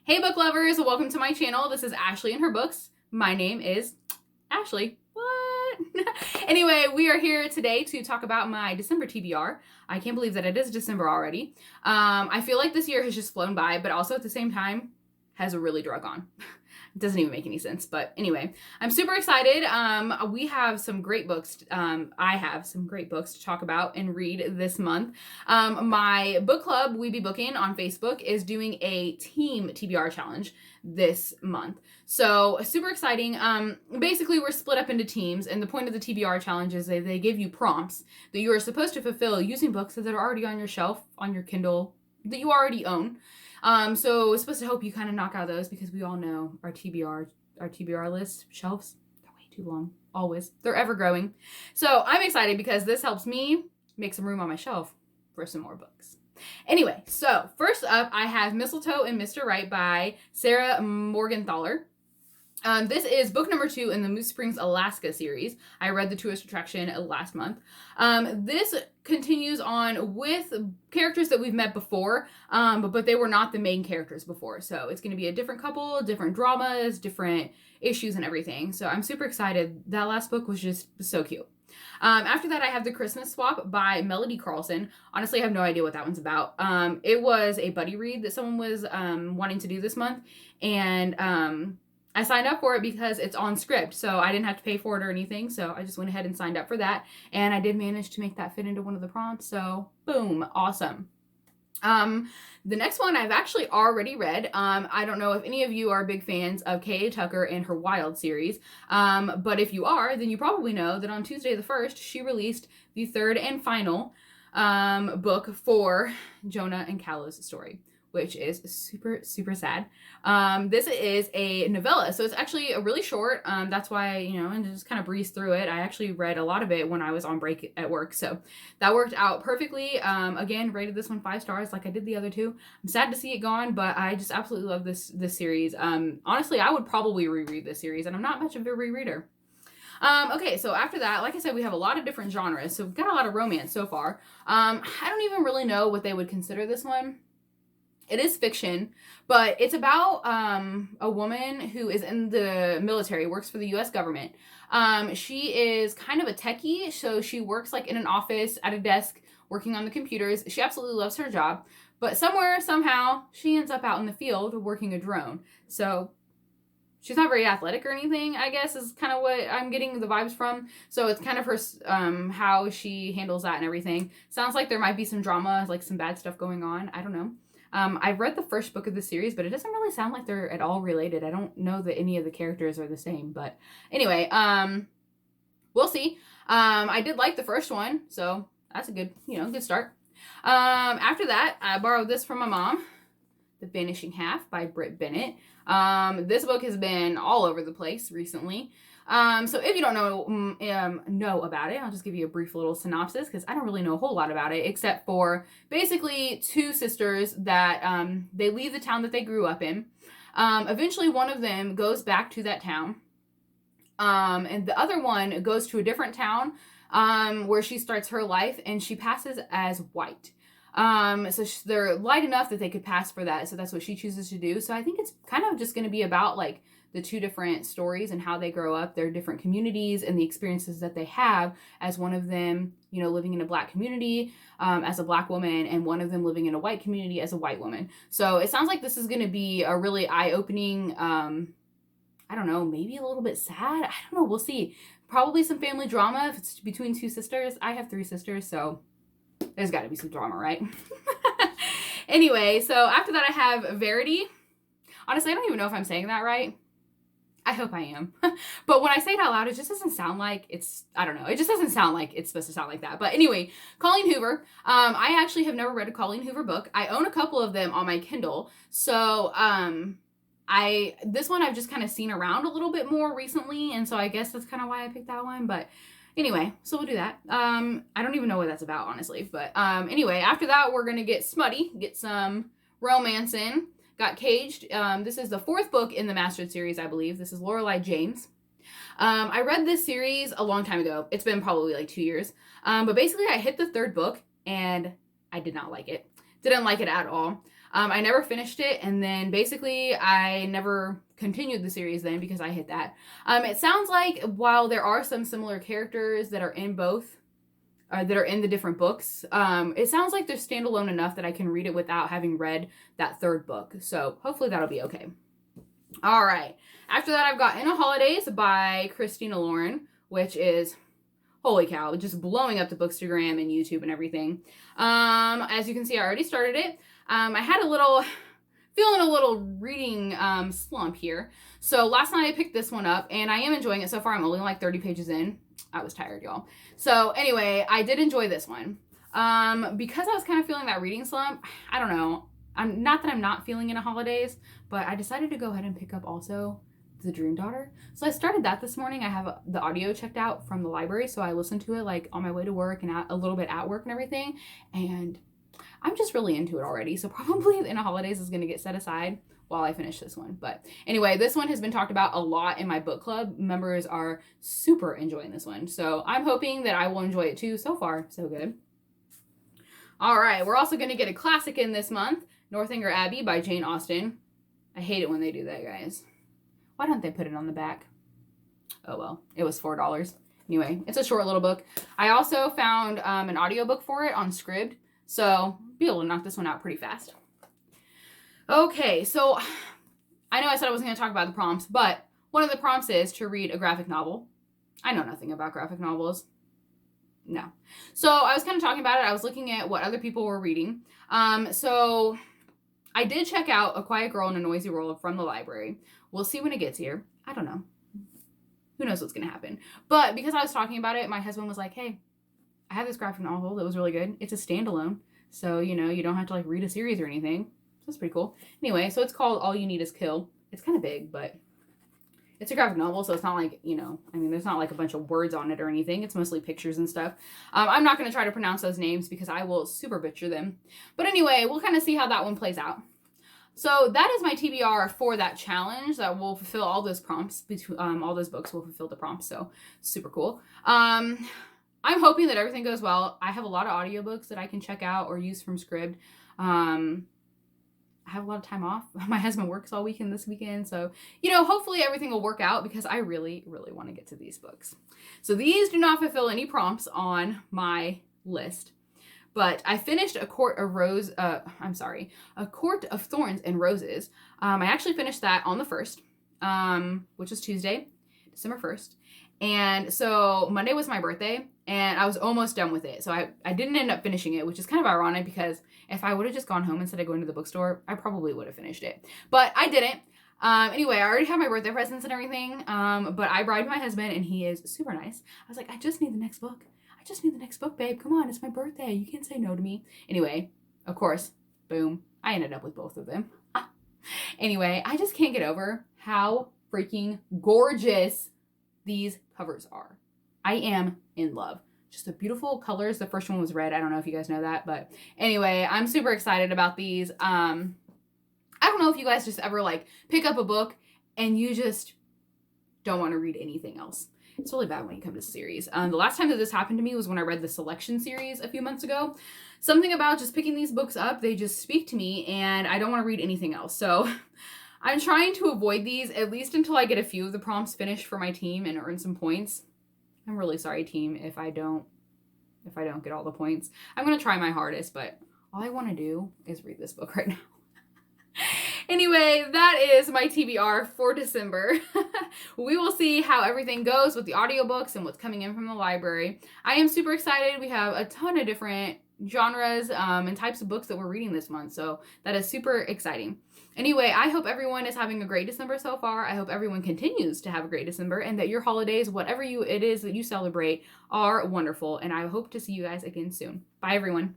Hey book lovers, welcome to my channel. This is Ashley and her books. My name is Ashley. What? Anyway, we are here today to talk about my December TBR. I can't believe that it is December already. I feel like this year has just flown by, but also at the same time has really drug on. It doesn't even make any sense. But anyway, I'm super excited. We have some great books. I have some great books to talk about and read this month. My book club, We Be Booking on Facebook, is doing a team TBR challenge this month. So super exciting. Basically, we're split up into teams, and the point of the TBR challenge is they give you prompts that you are supposed to fulfill using books that are already on your shelf, on your Kindle, that you already own. So it's supposed to help you kind of knock out those, because we all know our TBR list shelves, they're way too long. Always. They're ever growing. So I'm excited because this helps me make some room on my shelf for some more books. Anyway, so first up, I have Mistletoe and Mr. Right by Sarah Morgenthaler. This is book number 2 in the Moose Springs, Alaska series. I read The Tourist Attraction last month. This continues on with characters that we've met before, but they were not the main characters before. So it's going to be a different couple, different dramas, different issues and everything. So I'm super excited. That last book was just so cute. After that, I have The Christmas Swap by Melody Carlson. Honestly, I have no idea what that one's about. It was a buddy read that someone was wanting to do this month, and I signed up for it because it's on script, so I didn't have to pay for it or anything, so I just went ahead and signed up for that, and I did manage to make that fit into one of the prompts, so boom, awesome. The next one I've actually already read. I don't know if any of you are big fans of K.A. Tucker and her Wild series, but if you are, then you probably know that on Tuesday the 1st, she released the third and final book for Jonah and Callow's story, which is super, super sad. This is a novella, so it's actually a really short. That's why, and just kind of breeze through it. I actually read a lot of it when I was on break at work, so that worked out perfectly. Again, rated this one 5 stars like I did the other two. I'm sad to see it gone, but I just absolutely love this series. Honestly, I would probably reread this series, and I'm not much of a rereader. Okay, so after that, like I said, we have a lot of different genres, so we've got a lot of romance so far. I don't even really know what they would consider this one. It is fiction, but it's about a woman who is in the military, works for the U.S. government. She is kind of a techie, so she works like in an office at a desk working on the computers. She absolutely loves her job, but somewhere, somehow, she ends up out in the field working a drone. So she's not very athletic or anything, I guess, is kind of what I'm getting the vibes from. So it's kind of her, how she handles that and everything. Sounds like there might be some drama, like some bad stuff going on. I don't know. I've read the first book of the series, but it doesn't really sound like they're at all related. I don't know that any of the characters are the same, but anyway, we'll see. I did like the first one, so that's a good, good start. After that, I borrowed this from my mom, The Vanishing Half by Britt Bennett. This book has been all over the place recently. So if you don't know about it, I'll just give you a brief little synopsis, because I don't really know a whole lot about it, except for basically 2 sisters that they leave the town that they grew up in. Eventually one of them goes back to that town, and the other one goes to a different town where she starts her life, and she passes as white. So they're light enough that they could pass for that, so that's what she chooses to do. So I think it's kind of just going to be about like the 2 different stories and how they grow up, their different communities, and the experiences that they have as one of them, living in a Black community as a Black woman, and one of them living in a white community as a white woman. So it sounds like this is going to be a really eye-opening, I don't know, maybe a little bit sad. I don't know. We'll see. Probably some family drama if it's between 2 sisters. I have 3 sisters, so there's got to be some drama, right? Anyway, so after that I have Verity. Honestly, I don't even know if I'm saying that right. I hope I am. But when I say it out loud, it just doesn't sound like it's, I don't know. It just doesn't sound like it's supposed to sound like that. But anyway, Colleen Hoover. I actually have never read a Colleen Hoover book. I own a couple of them on my Kindle. So, this one I've just kind of seen around a little bit more recently. And so I guess that's kind of why I picked that one. But anyway, so we'll do that. I don't even know what that's about, honestly. But anyway, after that, we're going to get smutty, get some romance in. Got Caged. This is the 4th book in the Mastered series, I believe. This is Lorelei James. I read this series a long time ago. It's been probably like 2 years. But basically, I hit the 3rd book, and I did not like it. Didn't like it at all. I never finished it, and then basically I never continued the series then because I hit that. It sounds like while there are some similar characters that are in both, that are in the different books, it sounds like they're standalone enough that I can read it without having read that third book. So hopefully that'll be okay. All right. After that, I've got In a Holidays by Christina Lauren, which is, holy cow, just blowing up the Bookstagram and YouTube and everything. As you can see, I already started it. I had feeling a little reading slump here. So last night I picked this one up, and I am enjoying it so far. I'm only like 30 pages in. I was tired, y'all. So anyway, I did enjoy this one. Because I was kind of feeling that reading slump, I don't know. Not that I'm not feeling In a Holidays, but I decided to go ahead and pick up also The Dream Daughter. So I started that this morning. I have the audio checked out from the library, so I listened to it like on my way to work and a little bit at work and everything. And I'm just really into it already. So probably In a Holidays is going to get set aside while I finish this one. But anyway, this one has been talked about a lot in my book club. Members are super enjoying this one. So I'm hoping that I will enjoy it too. So far, so good. All right, we're also going to get a classic in this month, Northanger Abbey by Jane Austen. I hate it when they do that, guys. Why don't they put it on the back? Oh, well, it was $4. Anyway, it's a short little book. I also found an audiobook for it on Scribd, so be able to knock this one out pretty fast. Okay, so I know I said I wasn't going to talk about the prompts, but one of the prompts is to read a graphic novel. I know nothing about graphic novels. No. So I was kind of talking about it. I was looking at what other people were reading. So I did check out A Quiet Girl in a Noisy World from the library. We'll see when it gets here. I don't know. Who knows what's going to happen. But because I was talking about it, my husband was like, hey, I have this graphic novel that was really good. It's a standalone. So, you know, you don't have to like read a series or anything. So that's pretty cool. Anyway, so it's called All You Need Is Kill. It's kind of big, but it's a graphic novel, so it's not like, you know, I mean, there's not like a bunch of words on it or anything. It's mostly pictures and stuff. I'm not going to try to pronounce those names because I will super butcher them. But anyway, we'll kind of see how that one plays out. So that is my TBR for that challenge that will fulfill all those prompts. Between all those books will fulfill the prompts, so super cool. I'm hoping that everything goes well. I have a lot of audiobooks that I can check out or use from Scribd. I have a lot of time off. My husband works all weekend this weekend. So, you know, hopefully everything will work out because I really, really want to get to these books. So these do not fulfill any prompts on my list. But I finished A Court of Thorns and Roses. I actually finished that on the 1st, which was Tuesday, December 1st. And so Monday was my birthday, and I was almost done with it. So I didn't end up finishing it, which is kind of ironic because if I would have just gone home instead of going to the bookstore, I probably would have finished it. But I didn't. Anyway, I already have my birthday presents and everything, but I bribed my husband, and he is super nice. I was like, I just need the next book. I just need the next book, babe. Come on, it's my birthday. You can't say no to me. Anyway, of course, boom, I ended up with both of them. Anyway, I just can't get over how freaking gorgeous these covers are. I am in love. Just the beautiful colors. The first one was red. I don't know if you guys know that, but anyway, I'm super excited about these. I don't know if you guys just ever like pick up a book and you just don't want to read anything else. It's really bad when you come to series. The last time that this happened to me was when I read the Selection series a few months ago. Something about just picking these books up, they just speak to me and I don't want to read anything else. So I'm trying to avoid these at least until I get a few of the prompts finished for my team and earn some points. I'm really sorry, team, if I don't get all the points. I'm going to try my hardest, but all I want to do is read this book right now. Anyway, that is my TBR for December. We will see how everything goes with the audiobooks and what's coming in from the library. I am super excited. We have a ton of different genres and types of books that we're reading this month, so that is super exciting. Anyway, I hope everyone is having a great December so far. I hope everyone continues to have a great December and that your holidays, whatever it is that you celebrate, are wonderful. And I hope to see you guys again soon. Bye, everyone.